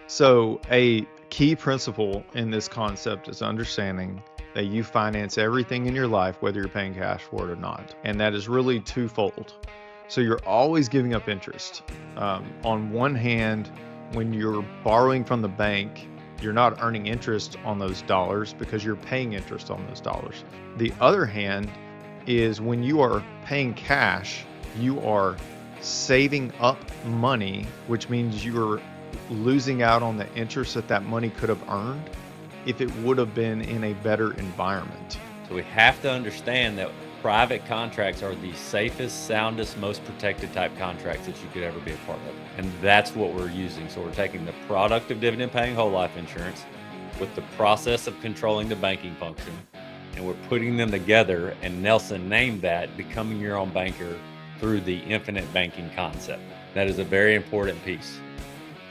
So, a key principle in this concept is understanding that you finance everything in your life, whether you're paying cash for it or not. And that is really twofold. So, you're always giving up interest. On one hand, when you're borrowing from the bank, you're not earning interest on those dollars because you're paying interest on those dollars. The other hand is when you are paying cash, you are saving up money, which means you're losing out on the interest that money could have earned if it would have been in a better environment. So we have to understand that private contracts are the safest, soundest, most protected type contracts that you could ever be a part of. And that's what we're using. So we're taking the product of dividend paying whole life insurance with the process of controlling the banking function, and we're putting them together. And Nelson named that Becoming Your Own Banker through the infinite banking concept. That is a very important piece.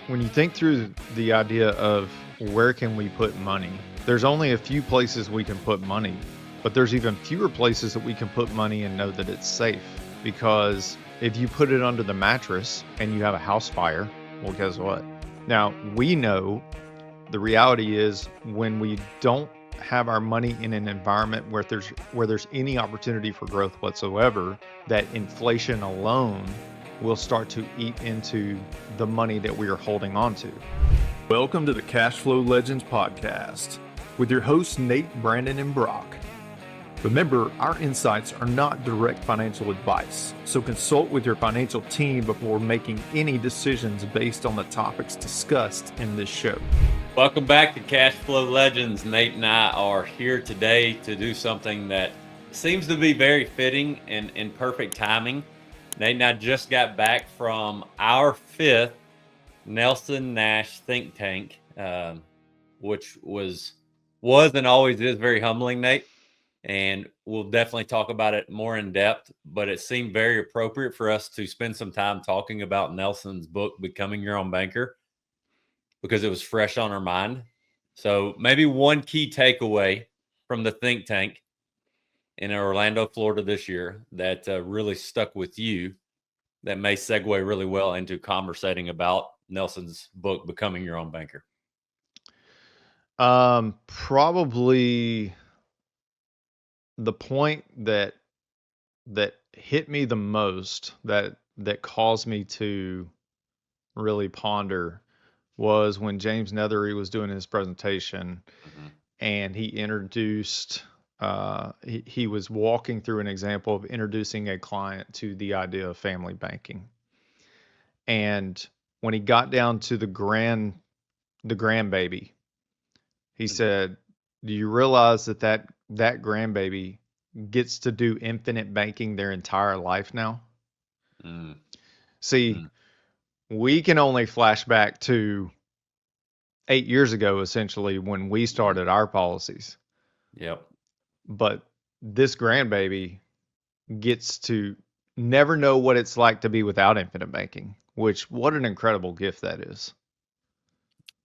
When you think through the idea of where can we put money, there's only a few places we can put money, but there's even fewer places that we can put money and know that it's safe. Because if you put it under the mattress and you have a house fire, well, guess what? Now, we know the reality is when we don't have our money in an environment where there's any opportunity for growth whatsoever, that inflation alone will start to eat into the money that we are holding on to. Welcome to the Cashflow Legendz podcast with your hosts Nate, Brandon, and Brock. Remember, our insights are not direct financial advice, so consult with your financial team before making any decisions based on the topics discussed in this show. Welcome back to Cashflow Legendz. Nate and I are here today to do something that seems to be very fitting and in perfect timing. Nate and I just got back from our 5th Nelson Nash think tank, which was and always is very humbling, Nate. And we'll definitely talk about it more in depth, but it seemed very appropriate for us to spend some time talking about Nelson's book, Becoming Your Own Banker, because it was fresh on our mind. So maybe one key takeaway from the think tank in Orlando, Florida this year that really stuck with you that may segue really well into conversating about Nelson's book, Becoming Your Own Banker. Probably the point that hit me the most, that caused me to really ponder, was when James Nethery was doing his presentation, and he introduced he was walking through an example of introducing a client to the idea of family banking. And when he got down to the grandbaby, he said, "Do you realize that grandbaby gets to do infinite banking their entire life now?" See, we can only flash back to 8 years ago, essentially, when we started our policies. Yep. But this grandbaby gets to never know what it's like to be without infinite banking, which, what an incredible gift that is.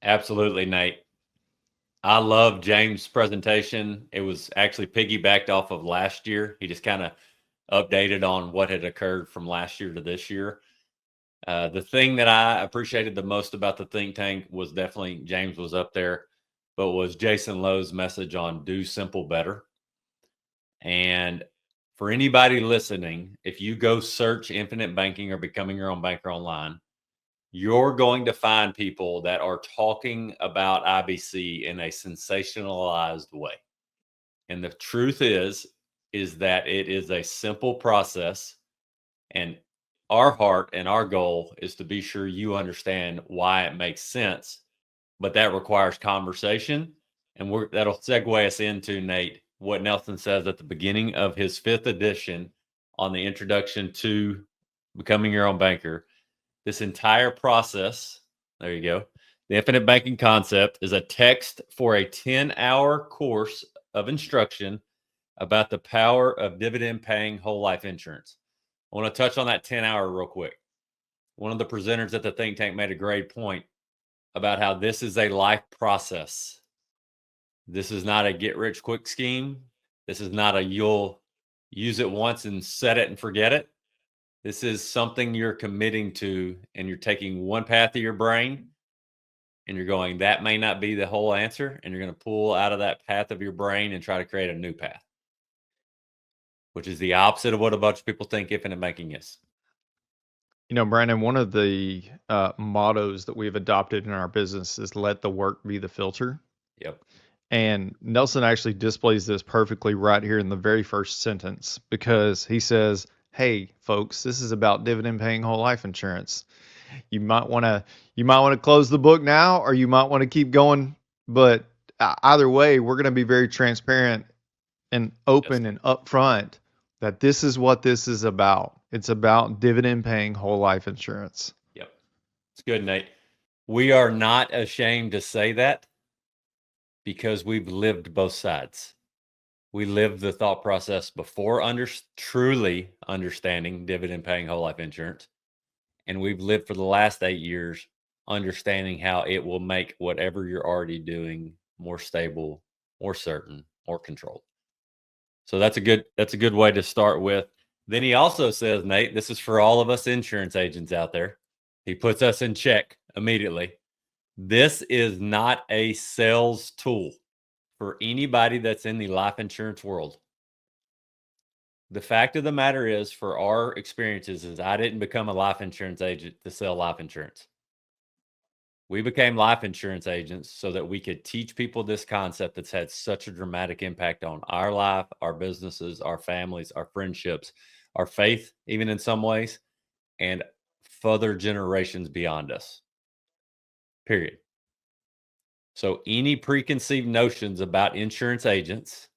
Absolutely, Nate. I love James' presentation. It was actually piggybacked off of last year. He just kind of updated on what had occurred from last year to this year. The thing that I appreciated the most about the think tank was definitely James was up there, but was Jason Lowe's message on do simple better. And for anybody listening, if you go search infinite banking or becoming your own banker online, you're going to find people that are talking about IBC in a sensationalized way. And the truth is that it is a simple process. And our heart and our goal is to be sure you understand why it makes sense. But that requires conversation. And that'll segue us into, Nate, what Nelson says at the beginning of his 5th edition on the introduction to Becoming Your Own Banker. This entire process, there you go, the infinite banking concept is a text for a 10-hour course of instruction about the power of dividend paying whole life insurance. I want to touch on that 10-hour real quick. One of the presenters at the think tank made a great point about how this is a life process. This is not a get rich quick scheme. This is not a you'll use it once and set it and forget it. This is something you're committing to, and you're taking one path of your brain and you're going, that may not be the whole answer, and you're going to pull out of that path of your brain and try to create a new path, which is the opposite of what a bunch of people think infinite banking is. You know, Brandon, one of the mottos that we've adopted in our business is let the work be the filter. Yep. And Nelson actually displays this perfectly right here in the very first sentence, because he says, hey, folks, this is about dividend paying whole life insurance. You might want to close the book now, or you might want to keep going. But either way, we're going to be very transparent and open and upfront that this is what this is about. It's about dividend paying whole life insurance. Yep. It's good, Nate. We are not ashamed to say that because we've lived both sides. We lived the thought process before truly understanding dividend paying whole life insurance. And we've lived for the last 8 years understanding how it will make whatever you're already doing more stable, more certain, more controlled. So that's a good way to start with. Then he also says, Nate, this is for all of us insurance agents out there. He puts us in check immediately. This is not a sales tool for anybody that's in the life insurance world. The fact of the matter is, for our experiences, is I didn't become a life insurance agent to sell life insurance. We became life insurance agents so that we could teach people this concept that's had such a dramatic impact on our life, our businesses, our families, our friendships, our faith, even in some ways, and further generations beyond us. Period. So any preconceived notions about insurance agents,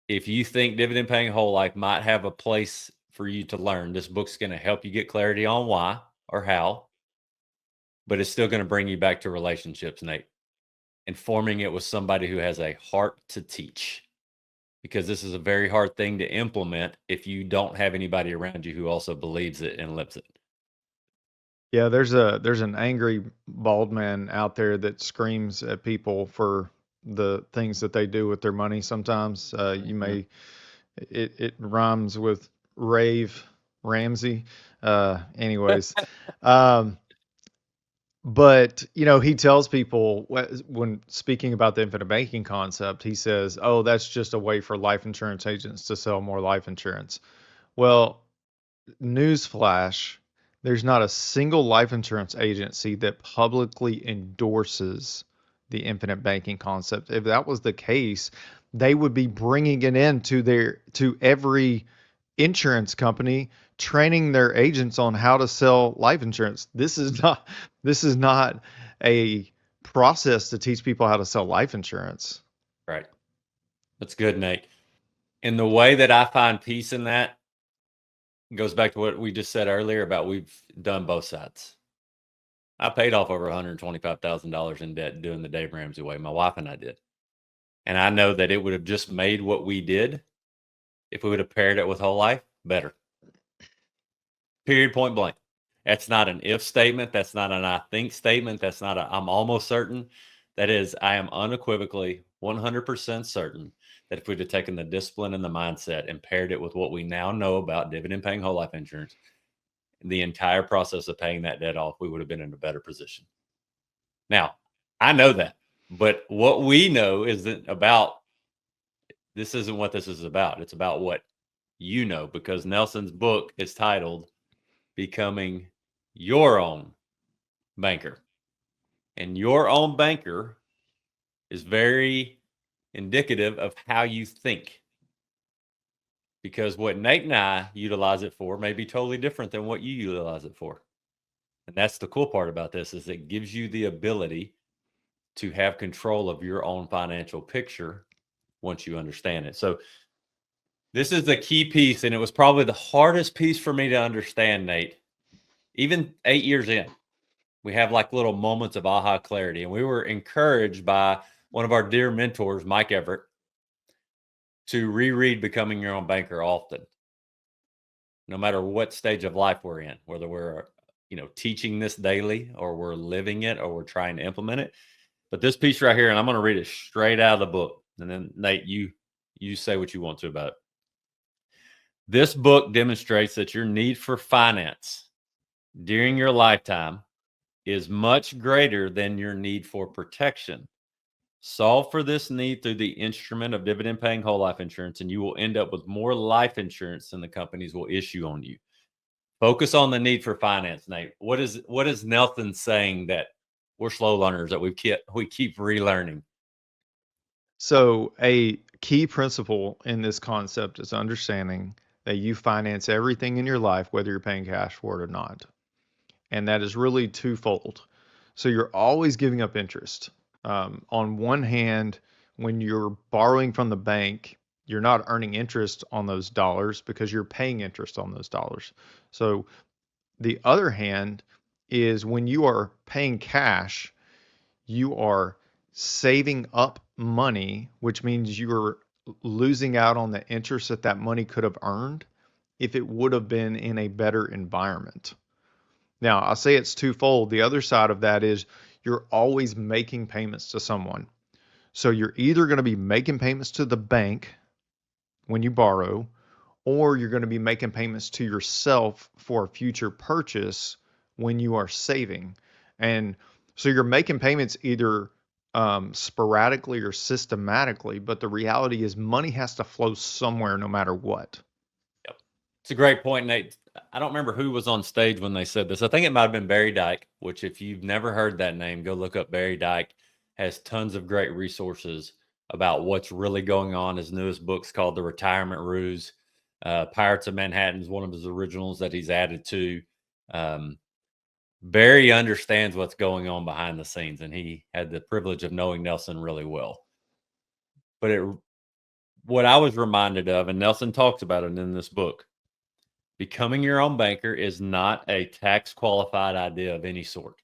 if you think dividend paying whole life might have a place for you to learn, this book's going to help you get clarity on why or how, but it's still going to bring you back to relationships, Nate, and forming it with somebody who has a heart to teach, because this is a very hard thing to implement if you don't have anybody around you who also believes it and lives it. Yeah, there's an angry bald man out there that screams at people for the things that they do with their money. Sometimes you may it rhymes with rave Ramsey. Anyways, but you know, he tells people when speaking about the infinite banking concept, he says, "Oh, that's just a way for life insurance agents to sell more life insurance." Well, newsflash, there's not a single life insurance agency that publicly endorses the infinite banking concept. If that was the case, they would be bringing it to every insurance company, training their agents on how to sell life insurance. This is not a process to teach people how to sell life insurance. Right. That's good, Nate. And the way that I find peace in that goes back to what we just said earlier about we've done both sides. I paid off over $125,000 in debt doing the Dave Ramsey way. My wife and I did. And I know that it would have just made what we did, if we would have paired it with whole life, better. Period, point blank. That's not an if statement. That's not an I think statement. That's not a I'm almost certain. That is, I am unequivocally 100% certain that if we'd have taken the discipline and the mindset and paired it with what we now know about dividend paying whole life insurance, the entire process of paying that debt off, we would have been in a better position. Now, I know that, but what we know isn't about, this isn't what this is about. It's about what you know, because Nelson's book is titled Becoming Your Own Banker. And your own banker is very indicative of how you think. Because what Nate and I utilize it for may be totally different than what you utilize it for. And that's the cool part about this, is it gives you the ability to have control of your own financial picture once you understand it. So this is the key piece, and it was probably the hardest piece for me to understand, Nate. Even 8 years in, we have like little moments of aha clarity, and we were encouraged by one of our dear mentors, Mike Everett, to reread Becoming Your Own Banker often, no matter what stage of life we're in, whether we're teaching this daily or we're living it or we're trying to implement it. But this piece right here, and I'm going to read it straight out of the book, and then Nate, you say what you want to about it. This book demonstrates that your need for finance during your lifetime is much greater than your need for protection. Solve for this need through the instrument of dividend paying whole life insurance, and you will end up with more life insurance than the companies will issue on you. Focus on the need for finance, Nate. What is Nelson saying that we're slow learners, that we keep relearning? So, a key principle in this concept is understanding that you finance everything in your life, whether you're paying cash for it or not. And that is really twofold. So, you're always giving up interest. On one hand, when you're borrowing from the bank, you're not earning interest on those dollars because you're paying interest on those dollars. So, the other hand is when you are paying cash, you are saving up money, which means you're losing out on the interest that that money could have earned if it would have been in a better environment. Now, I'll say it's twofold. The other side of that is you're always making payments to someone. So you're either going to be making payments to the bank when you borrow, or you're going to be making payments to yourself for a future purchase when you are saving. And so you're making payments either sporadically or systematically, but the reality is money has to flow somewhere no matter what. Yep. It's a great point, Nate. I don't remember who was on stage when they said this. I think it might have been Barry Dyke, which if you've never heard that name, go look up Barry Dyke. Has tons of great resources about what's really going on. His newest book's called The Retirement Ruse. Pirates of Manhattan is one of his originals that he's added to. Barry understands what's going on behind the scenes, and he had the privilege of knowing Nelson really well. But what I was reminded of, and Nelson talks about it in this book, becoming your own banker is not a tax qualified idea of any sort.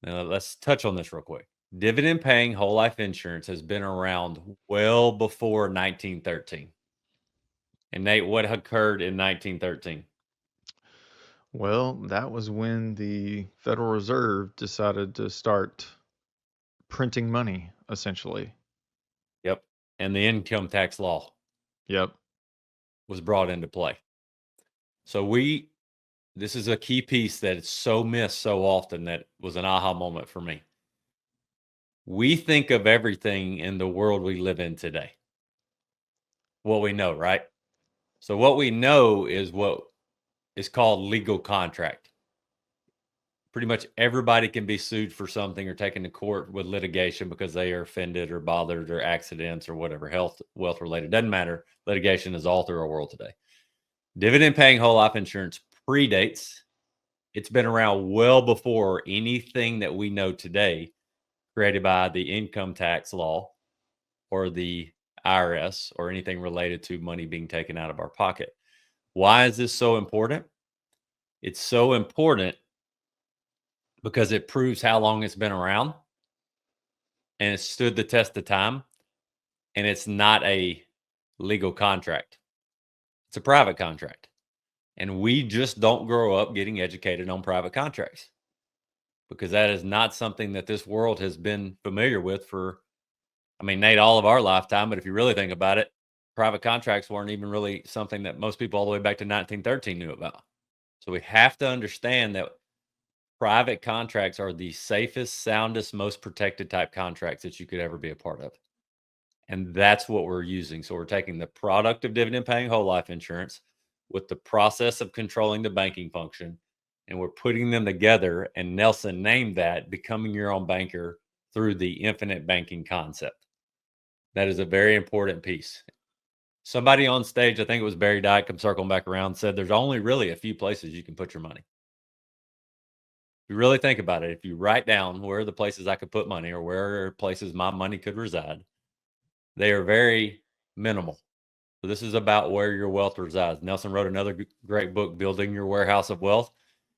Now, let's touch on this real quick. Dividend paying whole life insurance has been around well before 1913. And Nate, what occurred in 1913? Well, that was when the Federal Reserve decided to start printing money, essentially. Yep. And the income tax law. Yep. Was brought into play. So this is a key piece that is so missed so often that was an aha moment for me. We think of everything in the world we live in today. What we know, right? So what we know is what is called legal contract. Pretty much everybody can be sued for something or taken to court with litigation because they are offended or bothered or accidents or whatever, health, wealth related. Doesn't matter. Litigation is all through our world today. Dividend paying whole life insurance predates. It's been around well before anything that we know today created by the income tax law or the IRS or anything related to money being taken out of our pocket. Why is this so important? It's so important because it proves how long it's been around and it stood the test of time, and it's not a legal contract. It's a private contract. And we just don't grow up getting educated on private contracts because that is not something that this world has been familiar with for, Nate, all of our lifetime. But if you really think about it, private contracts weren't even really something that most people all the way back to 1913 knew about. So we have to understand that private contracts are the safest, soundest, most protected type contracts that you could ever be a part of. And that's what we're using. So we're taking the product of dividend paying whole life insurance with the process of controlling the banking function, and we're putting them together. And Nelson named that becoming your own banker through the infinite banking concept. That is a very important piece. Somebody on stage, I think it was Barry Dyke, I'm circling back around, said there's only really a few places you can put your money. If you really think about it, if you write down where are the places I could put money or where are places my money could reside, they are very minimal. So this is about where your wealth resides. Nelson wrote another great book, Building Your Warehouse of Wealth.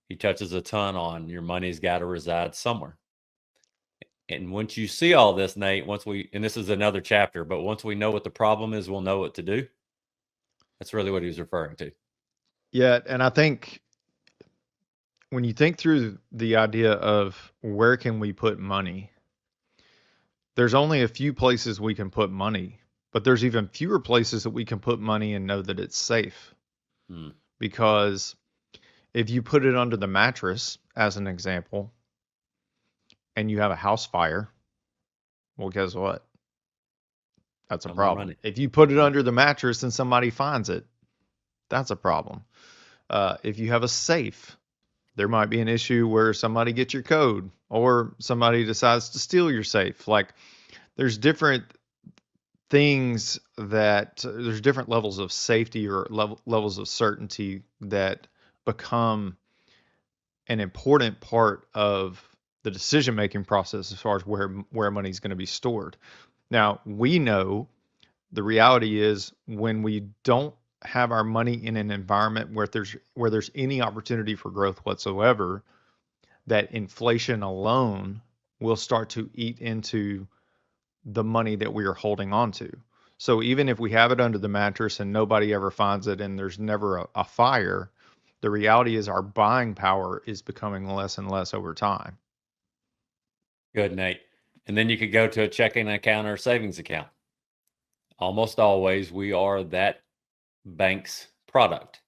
He touches a ton on your money's got to reside somewhere. And once you see all this, Nate, and this is another chapter, but once we know what the problem is, we'll know what to do. That's really what he was referring to. Yeah, and I think when you think through the idea of where can we put money, there's only a few places we can put money, but there's even fewer places that we can put money and know that it's safe. Because if you put it under the mattress, as an example, and you have a house fire, well, guess what? That's a No more problem. money. If you put it under the mattress and somebody finds it, that's a problem. If you have a safe, there might be an issue where somebody gets your code or somebody decides to steal your safe. Like, there's different things there's different levels of safety or levels of certainty that become an important part of the decision making process as far as where money is going to be stored. Now, we know the reality is when we don't have our money in an environment where there's any opportunity for growth whatsoever, that inflation alone will start to eat into the money that we are holding on to. So even if we have it under the mattress and nobody ever finds it and there's never a fire, the reality is our buying power is becoming less and less over time. Good, Nate. And then you could go to a checking account or a savings account. Almost always we are that bank's product,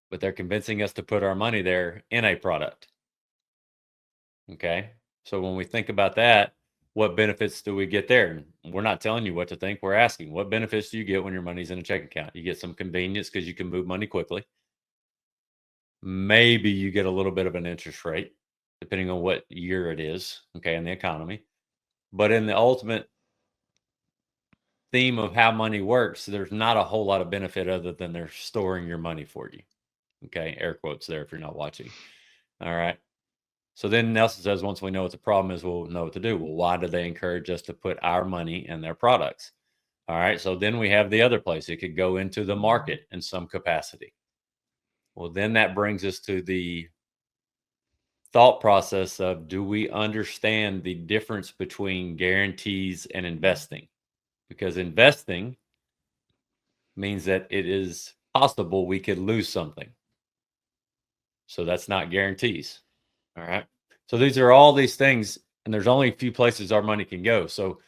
but they're convincing us to put our money there in a product. Okay. So when we think about that, what benefits do we get there? We're not telling you what to think. We're asking, what benefits do you get when your money's in a checking account? You get some convenience because you can move money quickly. Maybe you get a little bit of an interest rate, depending on what year it is, okay, in the economy. But in the ultimate theme of how money works, there's not a whole lot of benefit other than they're storing your money for you. Okay, air quotes there if you're not watching. All right. So then Nelson says, once we know what the problem is, we'll know what to do. Well, why do they encourage us to put our money in their products? All right. So then we have the other place. It could go into the market in some capacity. Well, then that brings us to the thought process of, do we understand the difference between guarantees and investing? Because investing means that it is possible we could lose something. So that's not guarantees. All right. So these are all these things, and there's only a few places our money can go. So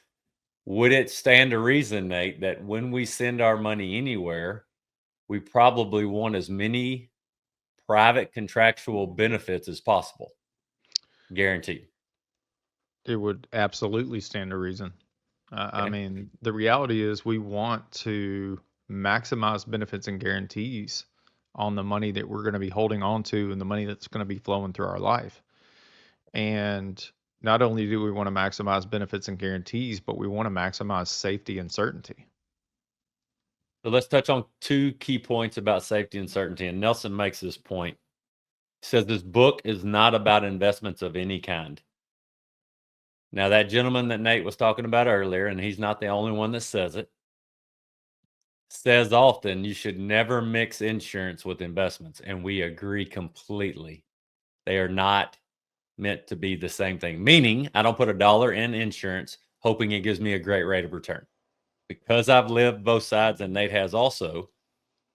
would it stand to reason, Nate, that when we send our money anywhere, we probably want as many private contractual benefits as possible? Guaranteed. It would absolutely stand to reason. I Okay. mean, the reality is we want to maximize benefits and guarantees on the money that we're going to be holding on to and the money that's going to be flowing through our life. And not only do we want to maximize benefits and guarantees, but we want to maximize safety and certainty. So let's touch on two key points about safety and certainty. And Nelson makes this point. He says this book is not about investments of any kind. Now, that gentleman that Nate was talking about earlier, and he's not the only one that says it, says often you should never mix insurance with investments. And we agree completely. They are not meant to be the same thing. Meaning, I don't put $1 in insurance hoping it gives me a great rate of return. Because I've lived both sides and Nate has also,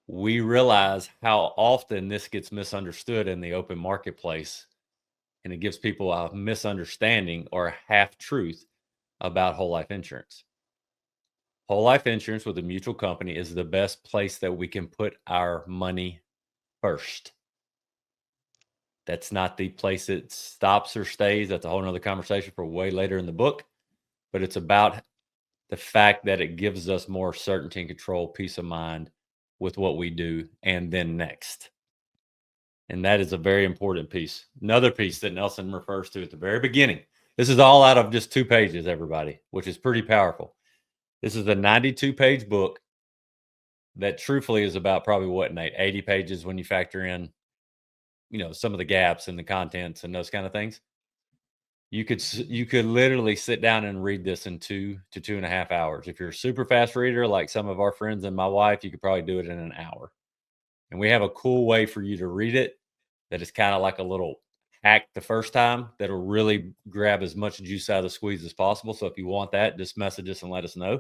we realize how often this gets misunderstood in the open marketplace. And it gives people a misunderstanding or a half truth about whole life insurance. Whole life insurance with a mutual company is the best place that we can put our money first. That's not the place it stops or stays. That's a whole nother conversation for way later in the book. But it's about the fact that it gives us more certainty and control, peace of mind with what we do and then next. And that is a very important piece. Another piece that Nelson refers to at the very beginning. This is all out of just 2 pages, everybody, which is pretty powerful. This is a 92-page book that truthfully is about probably what, Nate, 80 pages when you factor in, some of the gaps in the contents and those kind of things. You could literally sit down and read this in 2 to 2.5 hours. If you're a super fast reader, like some of our friends and my wife, you could probably do it in an hour. And we have a cool way for you to read it that is kind of like a little hack the first time that'll really grab as much juice out of the squeeze as possible. So if you want that, just message us and let us know.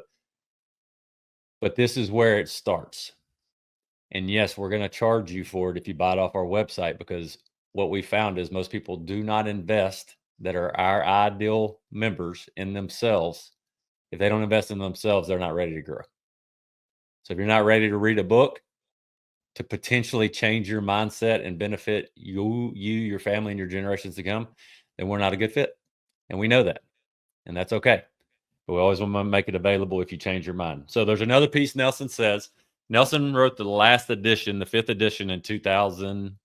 But this is where it starts. And yes, we're going to charge you for it if you buy it off our website, because what we found is most people do not invest that are our ideal members in themselves. If they don't invest in themselves, they're not ready to grow. So if you're not ready to read a book to potentially change your mindset and benefit you, your family, and your generations to come, then we're not a good fit. And we know that. And that's okay. But we always want to make it available if you change your mind. So there's another piece Nelson says. Nelson wrote the last edition, the 5th edition in 2000.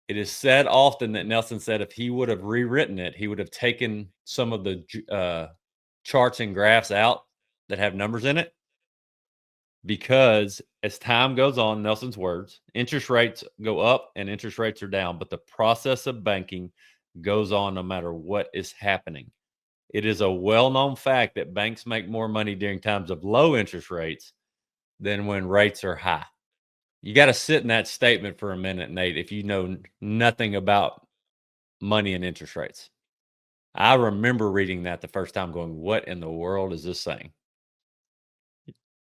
It is said often that Nelson said if he would have rewritten it, he would have taken some of the charts and graphs out that have numbers in it, because as time goes on, Nelson's words, interest rates go up and interest rates are down, but the process of banking goes on no matter what is happening. It is a well-known fact that banks make more money during times of low interest rates than when rates are high. You got to sit in that statement for a minute, Nate, if you know nothing about money and interest rates. I remember reading that the first time going, what in the world is this saying?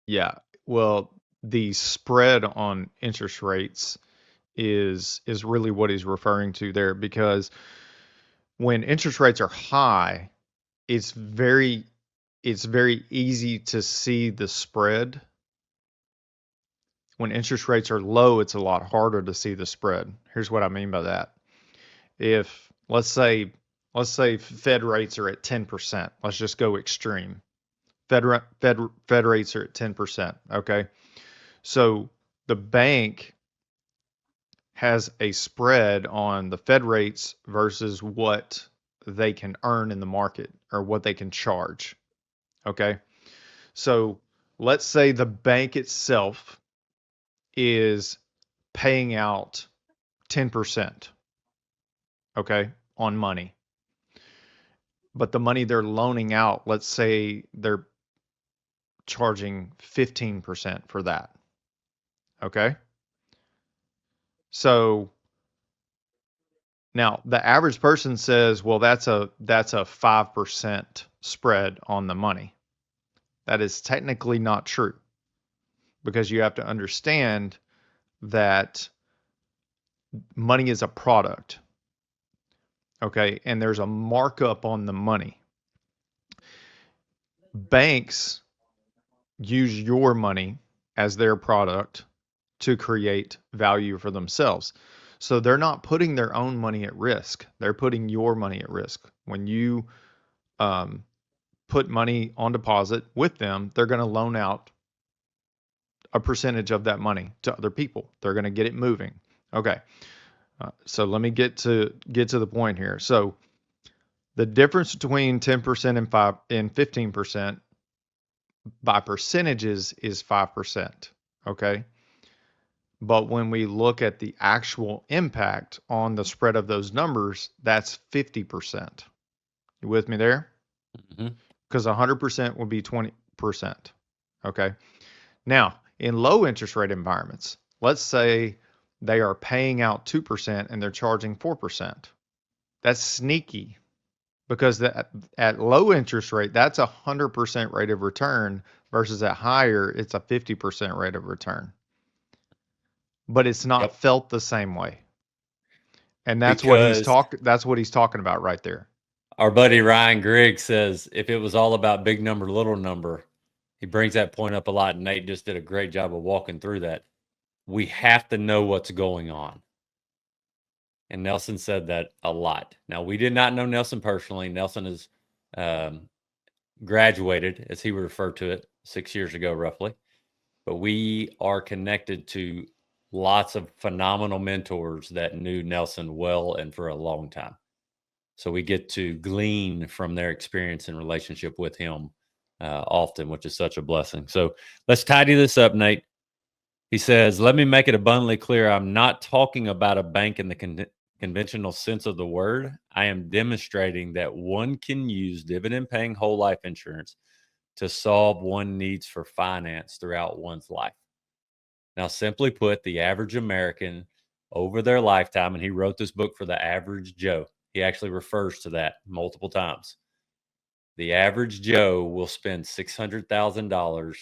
Yeah. Well, the spread on interest rates is really what he's referring to there, because when interest rates are high, it's very easy to see the spread. When interest rates are low, it's a lot harder to see the spread. Here's what I mean by that. If let's say Fed rates are at 10%. Let's just go extreme. Fed rates are at 10%, okay? So the bank has a spread on the Fed rates versus what they can earn in the market or what they can charge. Okay. So let's say the bank itself is paying out 10%, okay, on money. But the money they're loaning out, let's say they're charging 15% for that. Okay. So now the average person says, well, that's a 5% spread on the money. That is technically not true, because you have to understand that money is a product. Okay, and there's a markup on the money. Banks use your money as their product to create value for themselves. So they're not putting their own money at risk. They're putting your money at risk. When you put money on deposit with them, they're going to loan out a percentage of that money to other people. They're going to get it moving. Okay. So let me get to the point here. So the difference between 10% and 15% by percentages is 5%. Okay. But when we look at the actual impact on the spread of those numbers, that's 50%. You with me there? Because 100% would be 20%. Okay. Now, in low interest rate environments, let's say they are paying out 2% and they're charging 4%. That's sneaky, because at low interest rate, that's 100% rate of return, versus at higher, it's a 50% rate of return. But it's not felt the same way. And that's what he's talking about right there. Our buddy Ryan Griggs says, if it was all about big number, little number, he brings that point up a lot. And Nate just did a great job of walking through that. We have to know what's going on. And Nelson said that a lot. Now, we did not know Nelson personally. Nelson is graduated, as he would refer to it, 6 years ago, roughly. But we are connected to lots of phenomenal mentors that knew Nelson well and for a long time. So we get to glean from their experience and relationship with him often, which is such a blessing. So let's tidy this up, Nate. He says, let me make it abundantly clear. I'm not talking about a bank in the conventional sense of the word. I am demonstrating that one can use dividend-paying whole life insurance to solve one's needs for finance throughout one's life. Now, simply put, the average American over their lifetime, and he wrote this book for the average Joe. He actually refers to that multiple times. The average Joe will spend $600,000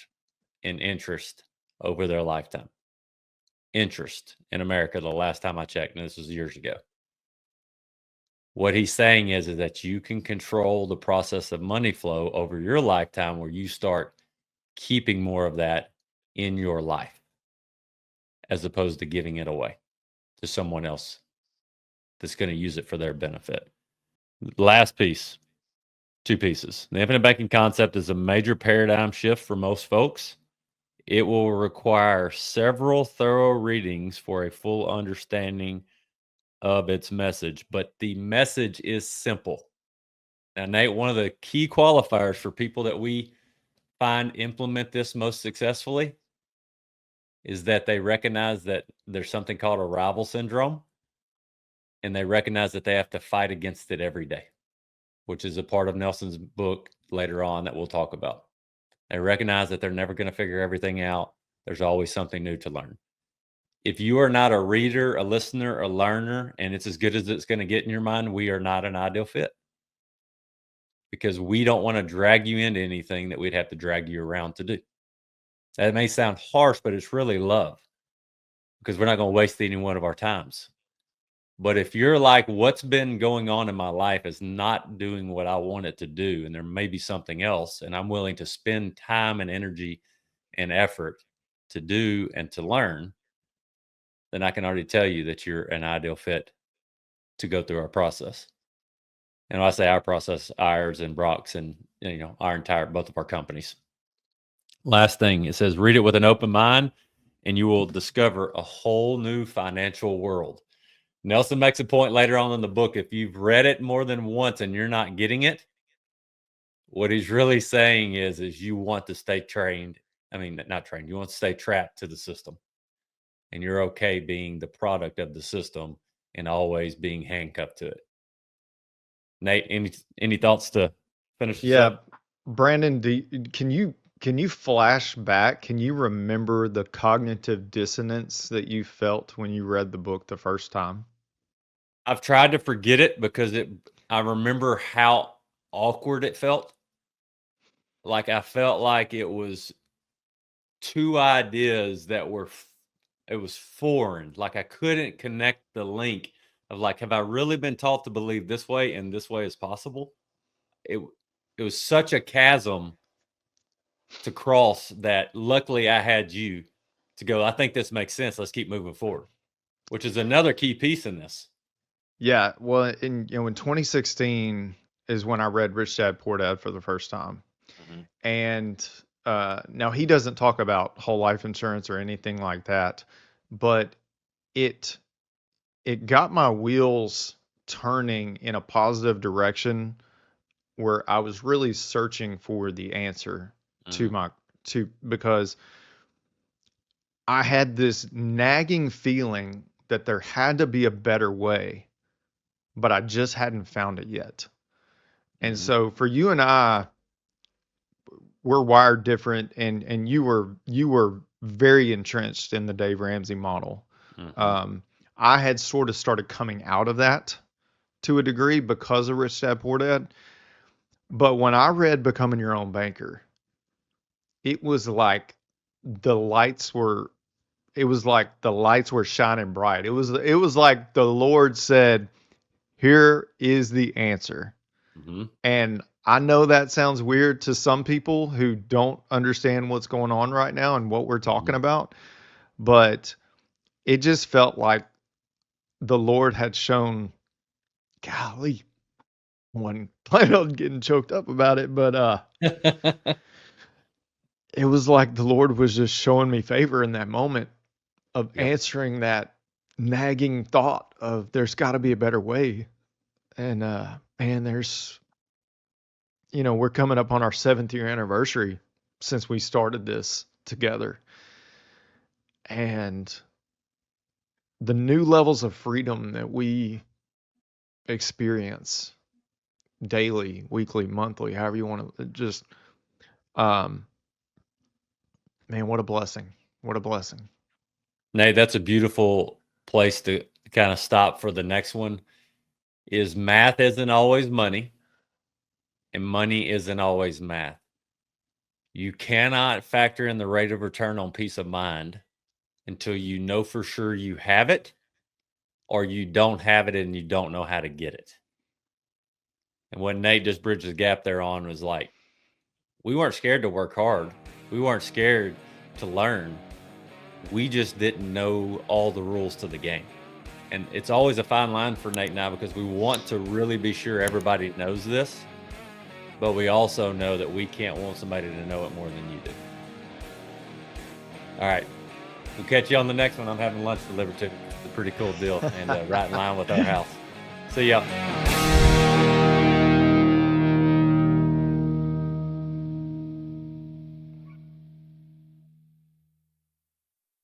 in interest over their lifetime. Interest in America, the last time I checked, and this was years ago. What he's saying is that you can control the process of money flow over your lifetime, where you start keeping more of that in your life, as opposed to giving it away to someone else that's going to use it for their benefit. Last piece, 2 pieces. The infinite banking concept is a major paradigm shift for most folks. It will require several thorough readings for a full understanding of its message, but the message is simple. Now, Nate, one of the key qualifiers for people that we find implement this most successfully is that they recognize that there's something called arrival syndrome, and they recognize that they have to fight against it every day, which is a part of Nelson's book later on that we'll talk about. They recognize that they're never going to figure everything out. There's always something new to learn. If you are not a reader, a listener, a learner, and it's as good as it's going to get in your mind, we are not an ideal fit, because we don't want to drag you into anything that we'd have to drag you around to do. That may sound harsh, but it's really love, because we're not going to waste any one of our times. But if you're like, what's been going on in my life is not doing what I want it to do, and there may be something else, and I'm willing to spend time and energy and effort to do and to learn, then I can already tell you that you're an ideal fit to go through our process. And when I say our process, ours and Brock's and our entire, both of our companies. Last thing, it says, read it with an open mind and you will discover a whole new financial world. Nelson makes a point later on in the book. If you've read it more than once and you're not getting it, what he's really saying is you want to stay trained. I mean, not trained. You want to stay trapped to the system, and you're okay being the product of the system and always being handcuffed to it. Nate, any thoughts to finish this up? Brandon, can you flash back? Can you remember the cognitive dissonance that you felt when you read the book the first time? I've tried to forget it because I remember how awkward it felt. Like I felt like it was two ideas that it was foreign. Like I couldn't connect the link of like, have I really been taught to believe this way and this way is possible? It was such a chasm to cross that luckily I had you to go, I think this makes sense. Let's keep moving forward, which is another key piece in this. Yeah, well, in 2016 is when I read Rich Dad Poor Dad for the first time. Mm-hmm. And now he doesn't talk about whole life insurance or anything like that, but it got my wheels turning in a positive direction where I was really searching for the answer because I had this nagging feeling that there had to be a better way, but I just hadn't found it yet. And so for you and I, we're wired different, and you were very entrenched in the Dave Ramsey model. I had sort of started coming out of that to a degree because of Rich Dad Poor Dad. But when I read Becoming Your Own Banker, it was like the lights were shining bright. It was like the Lord said, here is the answer. And I know that sounds weird to some people who don't understand what's going on right now and what we're talking about, but it just felt like the Lord had shown, golly, one plan on getting choked up about it, but it was like the Lord was just showing me favor in that moment of answering that nagging thought of there's got to be a better way. And man, there's, we're coming up on our 7th year anniversary since we started this together. And the new levels of freedom that we experience daily, weekly, monthly, however you want to just, man, what a blessing. What a blessing. Nate, that's a beautiful place to kind of stop for the next one. Is math isn't always money, and money isn't always math. You cannot factor in the rate of return on peace of mind until you know for sure you have it, or you don't have it and you don't know how to get it. And what Nate just bridged the gap there on was like, we weren't scared to work hard. We weren't scared to learn. We just didn't know all the rules to the game. And it's always a fine line for Nate and I because we want to really be sure everybody knows this, but we also know that we can't want somebody to know it more than you do. All right. We'll catch you on the next one. I'm having lunch delivered to. It's a pretty cool deal and right in line with our house. See ya.